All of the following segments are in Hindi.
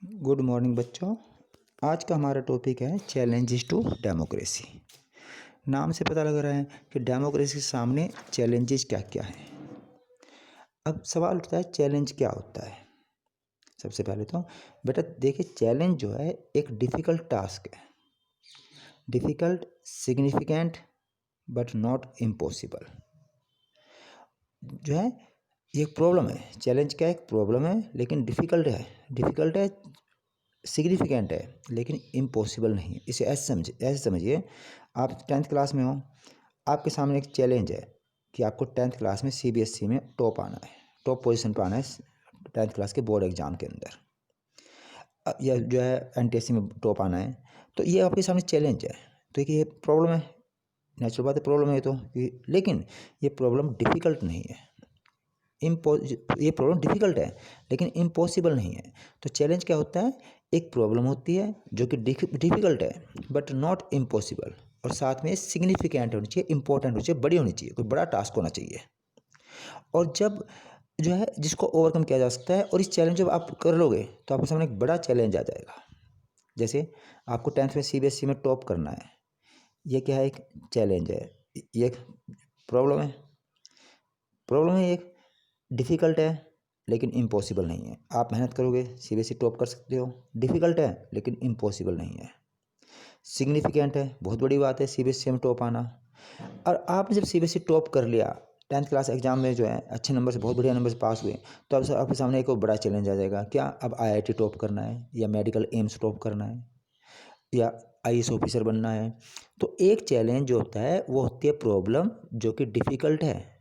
गुड मॉर्निंग बच्चों। आज का हमारा टॉपिक है चैलेंजेस टू डेमोक्रेसी। नाम से पता लग रहा है कि डेमोक्रेसी के सामने चैलेंजेस क्या क्या हैं। अब सवाल उठता है चैलेंज क्या होता है। सबसे पहले तो बेटा देखिए, चैलेंज जो है एक डिफ़िकल्ट टास्क है, difficult, significant but not impossible. जो है ये एक प्रॉब्लम है। चैलेंज क्या है? एक प्रॉब्लम है लेकिन डिफ़िकल्ट है, सिग्निफिकेंट है लेकिन इम्पॉसिबल नहीं है। इसे ऐसे समझिए, आप 10th क्लास में हो, आपके सामने एक चैलेंज है कि आपको 10th क्लास में सीबीएसई में टॉप आना है, टॉप पोजीशन पर आना है 10th क्लास के बोर्ड एग्ज़ाम के अंदर, या जो है एनटीएससी में टॉप आना है। तो ये आपके सामने चैलेंज है। तो ये प्रॉब्लम है, नेचुरल बात है, प्रॉब्लम है तो लेकिन ये प्रॉब्लम डिफ़िकल्ट नहीं है। ये प्रॉब्लम डिफ़िकल्ट है लेकिन इम्पॉसिबल नहीं है। तो चैलेंज क्या होता है? एक प्रॉब्लम होती है जो कि डिफ़िकल्ट है बट नॉट इम्पॉसिबल, और साथ में सिग्निफिकेंट होनी चाहिए, इंपॉर्टेंट होनी चाहिए, बड़ी होनी चाहिए, कोई बड़ा टास्क होना चाहिए। और जब जो है जिसको ओवरकम किया जा सकता है, और इस चैलेंज जब आप कर लोगे तो आपके सामने एक बड़ा चैलेंज आ जाएगा। जैसे आपको 10th में सीबीएसई में टॉप करना है, ये क्या है? एक चैलेंज है, ये एक प्रॉब्लम है। एक डिफ़िकल्ट है लेकिन इम्पॉसिबल नहीं है। आप मेहनत करोगे सीबीएसई टॉप कर सकते हो। डिफ़िकल्ट है लेकिन इम्पॉसिबल नहीं है। सिग्निफिकेंट है, बहुत बड़ी बात है सीबीएसई में टॉप आना। और आपने जब सीबीएसई टॉप कर लिया, 10th क्लास एग्जाम में जो है अच्छे नंबर से, बहुत बढ़िया नंबर से पास हुए, तो अब आपके सामने एक और बड़ा चैलेंज आ जाएगा। क्या? अब आईआईटी टॉप करना है, या मेडिकल एम्स टॉप करना है, या आईएएस ऑफिसर बनना है। तो एक चैलेंज जो होता है वो होती है प्रॉब्लम जो कि डिफ़िकल्ट है,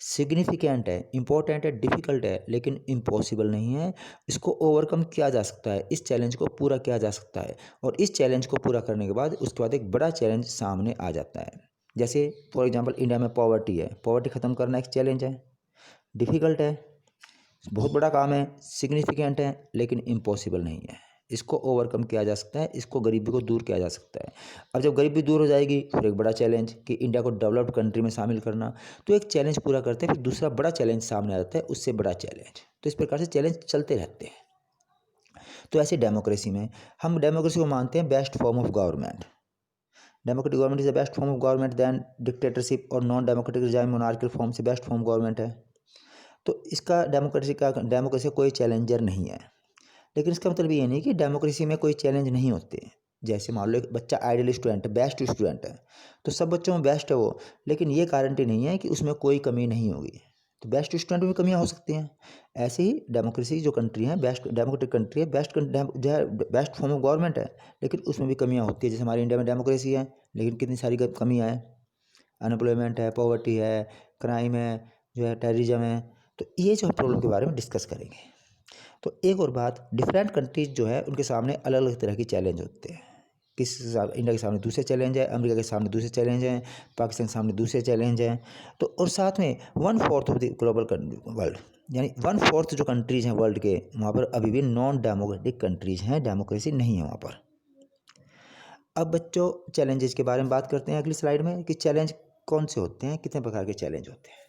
सिग्निफिकेंट है, इम्पोर्टेंट है, डिफ़िकल्ट है लेकिन इम्पॉसिबल नहीं है। इसको ओवरकम किया जा सकता है, इस चैलेंज को पूरा किया जा सकता है, और इस चैलेंज को पूरा करने के बाद उसके बाद एक बड़ा चैलेंज सामने आ जाता है। जैसे फॉर एग्जांपल इंडिया में पॉवर्टी है, पॉवर्टी ख़त्म करना एक चैलेंज है, डिफ़िकल्ट है, बहुत बड़ा काम है, सिग्निफिकेंट है लेकिन इम्पॉसिबल नहीं है। इसको ओवरकम किया जा सकता है, इसको गरीबी को दूर किया जा सकता है। अब जब गरीबी दूर हो जाएगी फिर एक बड़ा चैलेंज कि इंडिया को डेवलप्ड कंट्री में शामिल करना। तो एक चैलेंज पूरा करते हैं, फिर दूसरा बड़ा चैलेंज सामने आ जाता है, उससे बड़ा चैलेंज। तो इस प्रकार से चैलेंज चलते रहते हैं। तो ऐसे डेमोक्रेसी में हम डेमोक्रेसी को मानते हैं best form of government. Democratic government is the best form of government than dictatorship, और non democratic regime monarchical form से बेस्ट फॉर्म गवर्नमेंट है। तो इसका डेमोक्रेसी का कोई चैलेंजर नहीं है। लेकिन इसका मतलब ये नहीं कि डेमोक्रेसी में कोई चैलेंज नहीं होते। जैसे मान लो एक बच्चा आइडियल स्टूडेंट है, बेस्ट स्टूडेंट है, तो सब बच्चों में बेस्ट है वो, लेकिन ये गारंटी नहीं है कि उसमें कोई कमी नहीं होगी। तो बेस्ट स्टूडेंट में भी कमियां हो सकती हैं। ऐसे ही डेमोक्रेसी जो कंट्री है, बेस्ट डेमोक्रेटिक कंट्री है, जो है बेस्ट फॉर्म ऑफ गवर्नमेंट है, लेकिन उसमें भी कमियां होती है। जैसे हमारे इंडिया में डेमोक्रेसी है लेकिन कितनी सारी कमियाँ हैं, अनएम्प्लॉयमेंट है, पॉवर्टी है, क्राइम है, जो है टेररिज्म है। तो ये जो प्रॉब्लम के बारे में डिस्कस करेंगे। तो एक और बात, डिफरेंट कंट्रीज जो है उनके सामने अलग अलग तरह की चैलेंज होते हैं। इंडिया के सामने दूसरे चैलेंज है, अमेरिका के सामने दूसरे चैलेंज हैं, पाकिस्तान के सामने दूसरे चैलेंज हैं। तो और साथ में 1/4 ऑफ द ग्लोबल वर्ल्ड, यानी 1/4 जो कंट्रीज हैं वर्ल्ड के, वहाँ पर अभी भी नॉन डेमोक्रेटिक कंट्रीज हैं, डेमोक्रेसी नहीं है वहाँ पर। अब बच्चों चैलेंजेस के बारे में बात करते हैं अगली स्लाइड में, कि चैलेंज कौन से होते हैं, कितने प्रकार के चैलेंज होते हैं।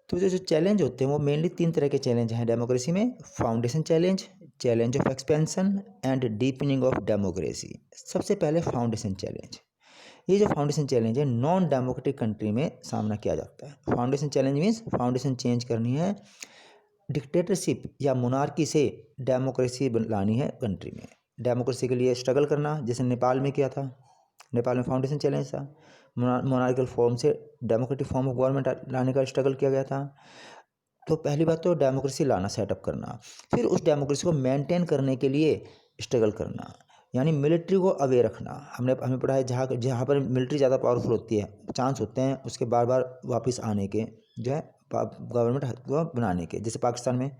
तो जो चैलेंज होते हैं वो मेनली 3 तरह के चैलेंज हैं डेमोक्रेसी में: foundation challenge, challenge of expansion and deepening of democracy. सबसे पहले फाउंडेशन चैलेंज। ये जो फाउंडेशन चैलेंज है नॉन डेमोक्रेटिक कंट्री में सामना किया जाता है। Foundation challenge means foundation change करनी है, डिक्टेटरशिप या मोनार्की से डेमोक्रेसी लानी है कंट्री में। डेमोक्रेसी के लिए स्ट्रगल करना, जैसे नेपाल में किया था। नेपाल में फाउंडेशन चैलेंज था, मोनार्किकल फॉर्म से डेमोक्रेटिक फॉर्म ऑफ गवर्नमेंट लाने का स्ट्रगल किया गया था। तो पहली बात तो डेमोक्रेसी लाना, सेटअप करना, फिर उस डेमोक्रेसी को मेंटेन करने के लिए स्ट्रगल करना, यानी मिलिट्री को अवे रखना। हमें पढ़ा है जहाँ जहाँ पर मिलिट्री ज़्यादा पावरफुल होती है, चांस होते हैं उसके बार बार वापस आने के, जो है गवर्नमेंट को बनाने के। जैसे पाकिस्तान में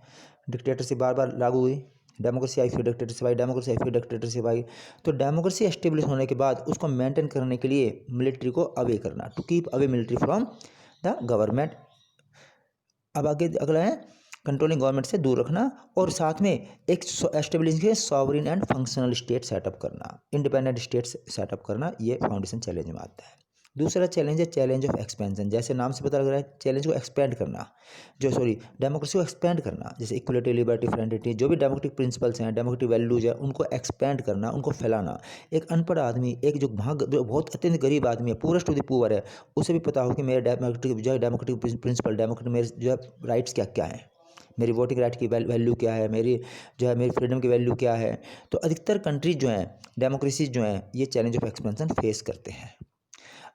डिक्टेटरशिप बार बार लागू हुई, डेमोक्रेसी आई, फिर डिक्टेटरशिप आई, डेमोक्रेसी आई, फिर डिक्टेटरशिप आई। तो डेमोक्रेसी एस्टेब्लिश होने के बाद उसको मेंटेन करने के लिए मिलिट्री को अवे करना, to keep away military from the government. अब आगे अगला है कंट्रोलिंग गवर्नमेंट से दूर रखना, और साथ में एक एस्टेब्लिश के sovereign and functional state setup करना, इंडिपेंडेंट स्टेट सेटअप करना, ये फाउंडेशन चैलेंज में आता है। दूसरा चैलेंज है चैलेंज ऑफ एक्सपेंशन। जैसे नाम से पता लग रहा है, चैलेंज को एक्सपेंड करना, डेमोक्रेसी को एक्सपेंड करना, जैसे इक्वलिटी, लिबर्टी, फ्रेंडिटी, जो भी डेमोक्रेटिक प्रिंसिपल्स हैं, डेमोक्रेटिक वैल्यूज है, उनको एक्सपेंड करना, उनको फैलाना। एक अनपढ़ आदमी, एक जो बहुत अत्यंत गरीब आदमी है, पूरेस्ट टू द पुअर है, उसे भी पता हो कि मेरे डेमोक्रेटिक प्रिंसिपल, डेमोक्रेटिक मेरे जो है राइट्स क्या क्या हैं, मेरी वोटिंग राइट की वैल्यू क्या है, मेरी फ्रीडम की वैल्यू क्या है। तो अधिकतर कंट्रीज जो हैं, डेमोक्रेसीज जो हैं, ये चैलेंज ऑफ एक्सपेंशन फेस करते हैं।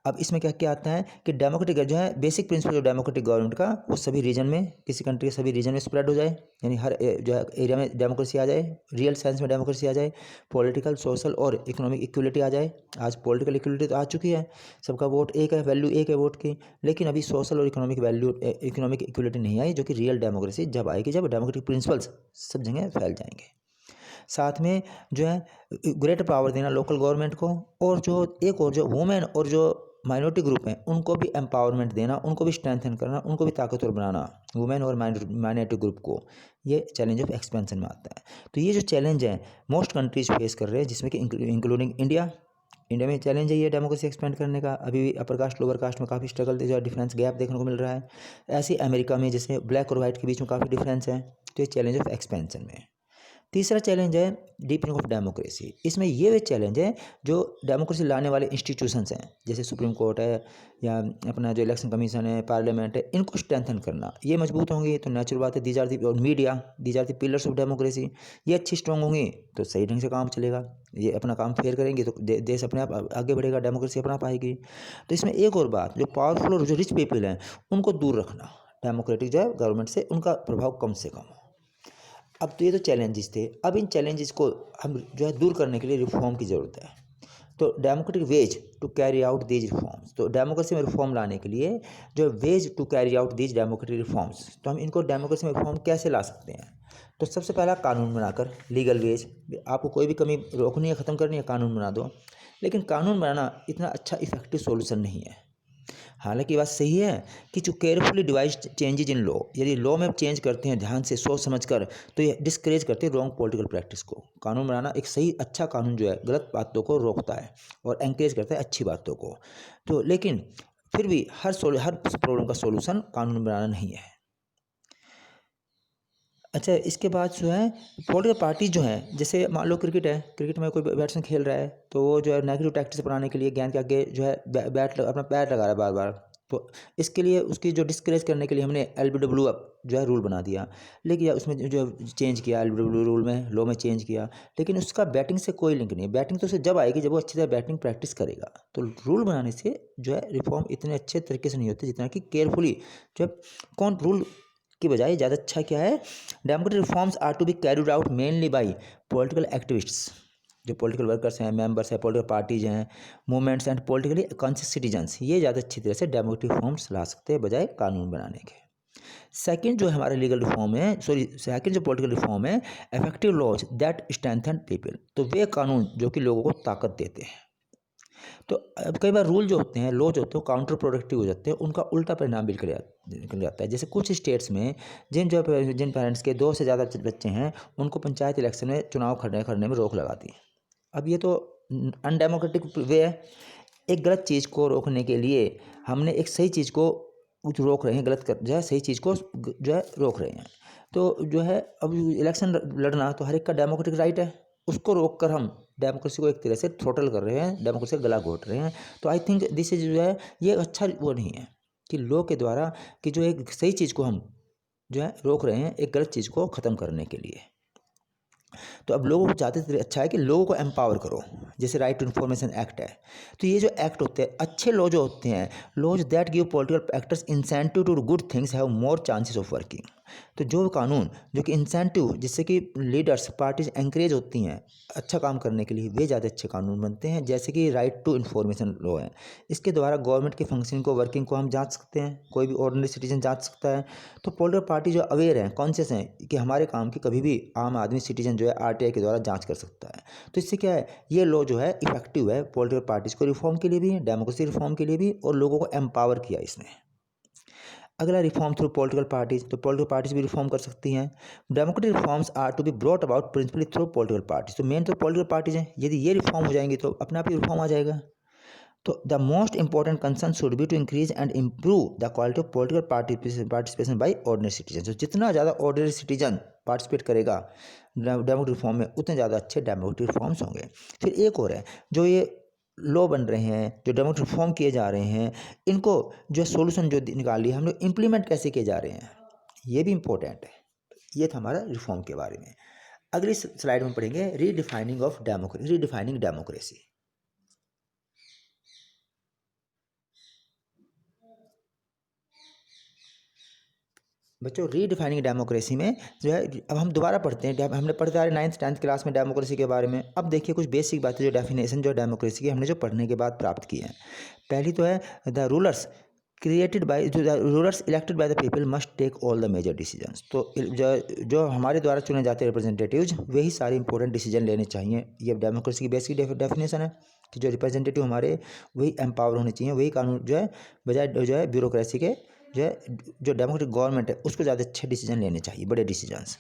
अब इसमें क्या क्या आता है कि डेमोक्रेटिक जो है बेसिक प्रिंसिपल जो डेमोक्रेटिक गवर्नमेंट का, वो सभी रीजन में, किसी कंट्री के सभी रीजन में स्प्रेड हो जाए, यानी हर जो है एरिया में डेमोक्रेसी आ जाए, रियल सेंस में डेमोक्रेसी आ जाए, पॉलिटिकल, सोशल और इकोनॉमिक इक्वलिटी आ जाए। आज पॉलिटिकल इक्वलिटी तो आ चुकी है, सबका वोट एक है, वैल्यू एक है वोट की, लेकिन अभी सोशल और इकोनॉमिक इक्वलिटी नहीं आई, जो कि रियल डेमोक्रेसी जब आएगी, जब डेमोक्रेटिक प्रिंसिपल्स सब जगह फैल जाएंगे। साथ में जो है ग्रेटर पावर देना लोकल गवर्नमेंट को, और जो वुमेन और जो माइनॉरिटी ग्रुप हैं, उनको भी एम्पावरमेंट देना, उनको भी स्ट्रेंथन करना, उनको भी ताकतवर बनाना, वुमेन और माइनॉरिटी ग्रुप को। ये चैलेंज ऑफ एक्सपेंशन में आता है। तो ये जो चैलेंज है मोस्ट कंट्रीज फेस कर रहे हैं, जिसमें कि इंक्लूडिंग इंडिया में चैलेंज है ये डेमोक्रेसी एक्सपेंड करने का। अभी भी अपर कास्ट लोअर कास्ट में काफ़ी स्ट्रगल, जो डिफरेंस गैप देखने को मिल रहा है। ऐसे अमेरिका में जैसे ब्लैक और वाइट के बीच में काफ़ी डिफरेंस है। तो ये चैलेंज ऑफ एक्सपेंशन में। तीसरा चैलेंज है डीपनिंग ऑफ डेमोक्रेसी। इसमें ये वे चैलेंज है जो डेमोक्रेसी लाने वाले इंस्टीट्यूशंस हैं, जैसे सुप्रीम कोर्ट है या अपना जो इलेक्शन कमीशन है, पार्लियामेंट है, इनको स्ट्रेंथन करना। ये मजबूत होंगी तो नेचुरल बात है, दीज आर दी, और media, these are the pillars of democracy. ये अच्छी स्ट्रॉन्ग होंगी तो सही ढंग से काम चलेगा, ये अपना काम फेयर करेंगे तो देश अपने आप आगे बढ़ेगा, डेमोक्रेसी अपना पाएगी। तो इसमें एक और बात, जो पावरफुल और जो रिच पीपल हैं उनको दूर रखना, डेमोक्रेटिक जो है गवर्नमेंट से उनका प्रभाव कम से कम हो। अब तो ये तो चैलेंजेस थे। अब इन चैलेंजेस को हम जो है दूर करने के लिए रिफॉर्म की ज़रूरत है। तो democratic ways to carry out these reforms, तो डेमोक्रेसी में रिफॉर्म लाने के लिए जो ways to carry out these democratic reforms, तो हम इनको डेमोक्रेसी में रिफॉर्म कैसे ला सकते हैं। तो सबसे पहला कानून बनाकर, लीगल वेज, आपको कोई भी कमी रोकनी है, ख़त्म करनी है, कानून बना दो। लेकिन कानून बनाना इतना अच्छा इफेक्टिव सॉल्यूशन नहीं है। हालांकि बात सही है कि जो carefully device changes in law, यदि लॉ में चेंज करते हैं ध्यान से सोच समझ कर, तो ये डिस्करेज करते हैं रॉन्ग पॉलिटिकल प्रैक्टिस को। कानून बनाना एक सही अच्छा कानून जो है गलत बातों को रोकता है और एंकरेज करता है अच्छी बातों को। तो लेकिन फिर भी हर प्रॉब्लम का सोल्यूशन कानून बनाना नहीं है। अच्छा, इसके बाद जो है पॉलिटिकल पार्टी जो हैं, जैसे मान लो क्रिकेट है, क्रिकेट में कोई बैट्समैन खेल रहा है, तो वो जो है नेगेटिव टैक्टिक्स अपनाने के लिए गेंद के आगे जो है अपना पैर लगा रहा है बार बार, तो इसके लिए उसकी जो डिस्करेज करने के लिए हमने LBW जो है रूल बना दिया। लेकिन उसमें जो चेंज किया, LBW रूल में, लॉ में चेंज किया, लेकिन उसका बैटिंग से कोई लिंक नहीं है। बैटिंग तो उसे जब आएगी जब वो अच्छी तरह बैटिंग प्रैक्टिस करेगा। तो रूल बनाने से जो है रिफॉर्म इतने अच्छे तरीके से नहीं होते जितना कि केयरफुली जो कौन रूल की बजाय ज़्यादा अच्छा क्या है, democratic reforms are to be carried out mainly by political activists, जो पॉलिटिकल वर्कर्स हैं, मेंबर्स हैं, पॉलिटिकल पार्टीज हैं, movements and politically conscious citizens, ये ज़्यादा अच्छी तरह से डेमोक्रेटिक रिफॉर्म्स ला सकते हैं बजाय कानून बनाने के। सेकंड जो हमारा लीगल रिफॉर्म है, सेकंड जो पॉलिटिकल रिफॉर्म है, effective laws that strengthen people, तो वे कानून जो कि लोगों को ताकत देते हैं। तो अब कई बार रूल जो होते हैं, लॉ जो होते हैं, काउंटर प्रोडक्टिव हो जाते हैं, उनका उल्टा परिणाम भी निकल जाता है। जैसे कुछ स्टेट्स में जिन पेरेंट्स के 2 से ज़्यादा बच्चे हैं, उनको पंचायत इलेक्शन में चुनाव करने में रोक लगा दी। अब ये तो अनडेमोक्रेटिक वे है। एक गलत चीज़ को रोकने के लिए हमने एक सही चीज़ को रोक रहे हैं, गलत कर जो है सही चीज़ को जो है रोक रहे हैं। तो जो है अब इलेक्शन लड़ना तो हर एक का डेमोक्रेटिक राइट है, उसको रोक कर हम डेमोक्रेसी को एक तरह से थ्रोटल कर रहे हैं, डेमोक्रेसी का गला घोट रहे हैं। तो आई थिंक दिस इज जो है ये अच्छा वो नहीं है कि लॉ के द्वारा कि जो एक सही चीज़ को हम जो है रोक रहे हैं एक गलत चीज़ को ख़त्म करने के लिए। तो अब लोगों को ज़्यादा अच्छा है कि लोगों को एम्पावर करो, जैसे राइट टू इन्फॉर्मेशन एक्ट है। तो ये जो एक्ट होते हैं, अच्छे लॉ जो होते हैं, laws that give political actors incentive to good things have more chances of working. तो जो कानून जो कि इंसेंटिव, जिससे कि लीडर्स पार्टीज एंकरेज होती हैं अच्छा काम करने के लिए, वे ज़्यादा अच्छे कानून बनते हैं। जैसे कि राइट टू इन्फॉर्मेशन लॉ है, इसके द्वारा गवर्नमेंट के फंक्शनिंग को, वर्किंग को हम जांच सकते हैं, कोई भी ऑर्डिनरी सिटीजन जांच सकता है। तो पॉलिटिकल पार्टी जो अवेयर हैं, कॉन्शियस हैं कि हमारे काम की कभी भी आम आदमी सिटीजन जो है RTI के द्वारा जांच कर सकता है। तो इससे क्या है, ये लॉ जो है इफेक्टिव है पॉलिटिकल पार्टीज को रिफॉर्म के लिए भी, डेमोक्रेसी रिफॉर्म के लिए भी, और लोगों को एम्पावर किया इसने। अगला रिफॉर्म थ्रू पॉलिटिकल पार्टीज, तो पॉलिटिकल पार्टीज भी रिफॉर्म कर सकती हैं। Democratic reforms are to be brought about principally through political parties, तो मेन तो पॉलिटिकल पार्टीज हैं। यदि ये रिफॉर्म हो जाएंगी तो अपना आप ही रिफॉर्म आ जाएगा। तो the most important concern should be to increase and improve the quality of political participation by ordinary citizen. तो जितना ज़्यादा ऑर्डिनरी सिटीजन पार्टिसिपेट करेगा डेमोक्रेटिक रिफॉर्म में, उतने ज़्यादा अच्छे डेमोक्रेटिक रिफॉर्म्स होंगे। फिर एक और है, जो ये लॉ बन रहे हैं, जो डेमोक्रेटिक रिफॉर्म किए जा रहे हैं, इनको जो सोल्यूशन जो निकाल लिया हम लोग, इम्प्लीमेंट कैसे किए जा रहे हैं, ये भी इम्पोर्टेंट है। ये था हमारा रिफॉर्म के बारे में। अगली स्लाइड में पढ़ेंगे रीडिफाइनिंग डेमोक्रेसी। बच्चों रीडिफाइनिंग डेमोक्रेसी में जो है, अब हम दोबारा पढ़ते हैं, हमने पढ़ते आ रहे 9th 10th क्लास में डेमोक्रेसी के बारे में। अब देखिए कुछ बेसिक बातें, जो डेफिनेशन जो डेमोक्रेसी की हमने जो पढ़ने के बाद प्राप्त की हैं। पहली तो है the rulers elected by the people must take all the major decisions. तो जो हमारे द्वारा चुने जाते हैं रिप्रेजेंटेटिव्स, वही सारे इंपॉर्टेंट डिसीजन लेने चाहिए। ये डेमोक्रेसी की बेसिक डेफिनेशन है कि जो रिप्रेजेंटेटिव हमारे, वही एम्पावर होने चाहिए, वही कानून जो है बजाय जो है ब्यूरोक्रेसी के, जो डेमोक्रेटिक गवर्नमेंट है उसको ज़्यादा अच्छे डिसीजन लेने चाहिए, बड़े डिसीजंस।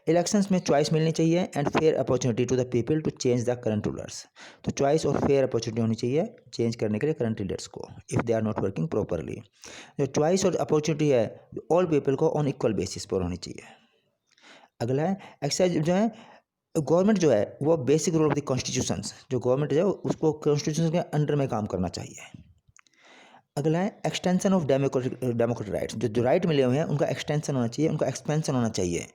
इलेक्शंस में चॉइस मिलनी चाहिए and fair opportunity to the people to change the current rulers. तो चॉइस और फेयर अपॉर्चुनिटी होनी चाहिए चेंज करने के लिए करंट लीडर्स को, if they are not working properly. जो चॉइस और अपॉर्चुनिटी है, ऑल पीपल को ऑन इक्वल बेसिस पर होनी चाहिए। अगला है एक्सरसाइज जो है, गवर्नमेंट जो है वो basic rule of the constitutions, जो गवर्नमेंट है उसको कॉन्स्टिट्यूशन के अंडर में काम करना चाहिए। अगला है एक्सटेंशन ऑफ डेमोक्रेटिक राइट्स, जो राइट मिले हुए हैं उनका एक्सटेंशन होना चाहिए, उनका एक्सपेंशन होना चाहिए।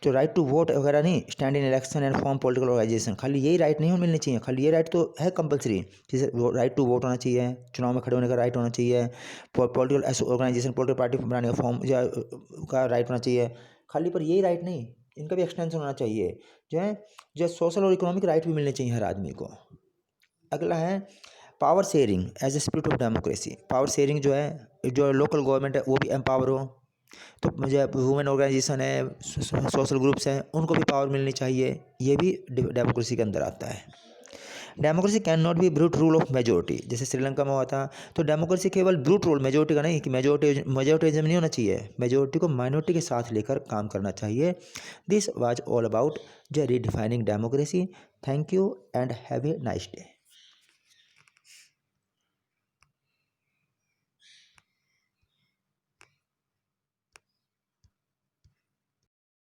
जो राइट टू वोट वगैरह नहीं, stand in election and form political organisation, खाली यही राइट नहीं मिलनी चाहिए, खाली ये राइट तो है कंपलसरी, जैसे राइट टू वोट होना चाहिए, चुनाव में खड़े होने का राइट होना चाहिए, पॉलिटिकल ऑर्गेनाइजेशन पॉलिटिकल पार्टी बनाने का फॉर्म का राइट होना चाहिए, खाली पर यही राइट नहीं, इनका भी एक्सटेंशन होना चाहिए। जो सोशल और इकोनॉमिक राइट भी मिलने चाहिए हर आदमी को। अगला है power sharing as a spirit of democracy. Power sharing जो है, जो लोकल गवर्नमेंट है वो भी एम्पावर हो, तो मुझे वुमेन ऑर्गेनाइजेशन है, सोशल ग्रुप्स हैं, उनको भी पावर मिलनी चाहिए, ये भी डेमोक्रेसी के अंदर आता है। Democracy can not be brute rule of majority, जैसे श्रीलंका में हुआ था। तो डेमोक्रेसी केवल ब्रूट रूल मेजोरिटी का नहीं, कि मेजोरिटीजम नहीं होना चाहिए, मेजोरिटी को माइनॉरिटी के साथ लेकर काम करना चाहिए। This was all about redefining democracy. Thank you and have a nice day.